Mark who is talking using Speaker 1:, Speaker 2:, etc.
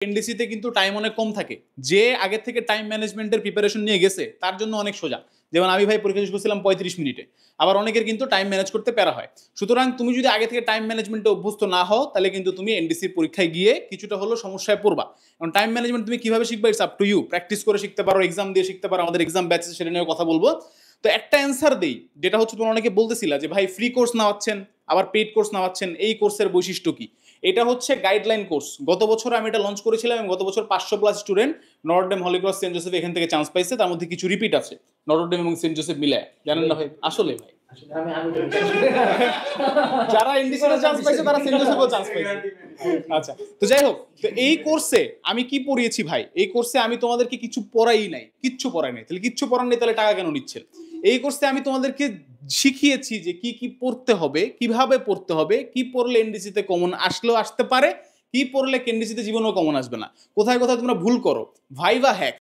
Speaker 1: এনডিসিতে কিন্তু টাইম অনেক কম থাকে, যে আগে থেকে টাইম ম্যানেজমেন্টের প্রিপারেশন নিয়ে গেছে তার জন্য অনেক সোজা। যেমন আমি ভাই পরীক্ষা শেষ করছিলাম 35 মিনিটে, আবার অনেকের কিন্তু টাইম ম্যানেজ করতে প্যারা হয়। সুতরাং তুমি যদি আগে থেকে টাইম ম্যানেজমেন্টে অভ্যস্ত না হও তাহলে কিন্তু তুমি এনডিসি পরীক্ষায় গিয়ে কিছুটা হলো সমস্যায় পড়বা। কারণ টাইম ম্যানেজমেন্ট তুমি কিভাবে শিখবা, it's up to you. Practice করে শিখতে পারো, এক্সাম দিয়ে শিখতে পারো, আমাদের এক্সাম ব্যাচ সেটা নিয়ে কথা বলবো। তো একটা অ্যান্সার দেই, যেটা হচ্ছে তোমরা অনেকে বলতেছিলা যে ভাই ফ্রি কোর্স নেওয়াচ্ছেন আবার পেইড কোর্স নেওয়াচ্ছেন, এই কোর্সের বৈশিষ্ট্য কি? এটা হচ্ছে গাইডলাইন কোর্স। গত বছর আমি এটা লঞ্চ করেছিলাম এবং গত বছর 500+ student Notre Dame, Holy Cross, Saint Joseph এখান থেকে চান্স পাইছে। তার মধ্যে কিছু রিপিট আছে, নটরডেম এবং সেন্ট জোসেফ মিলে। জানেন না ভাই? আসলে ভাই যারা এনডিসিতে চান্স পাইছে তারা সেন্ট জোসেফেও চান্স পাইছে। আচ্ছা, তো যাই হোক, তো এই কোর্সে আমি কি পড়িয়েছি ভাই? এই কোর্সে আমি তোমাদেরকে কিছু পড়াই নাই, কিচ্ছু পড়াই নাই। তাহলে কিচ্ছু পড়ান নাই, তাহলে টাকা কেন নিচ্ছেন? এই কোর্সে আমি তোমাদেরকে শিখিয়েছি যে কি কি পড়তে হবে, কিভাবে পড়তে হবে, কি পড়লে এনডিসিতে কমন আসলেও আসতে পারে, কি পড়লে এনডিসিতে জীবনেও কমন আসবে না, কোথায় কোথায় তোমরা ভুল করো, ভাইভা হ্যাক।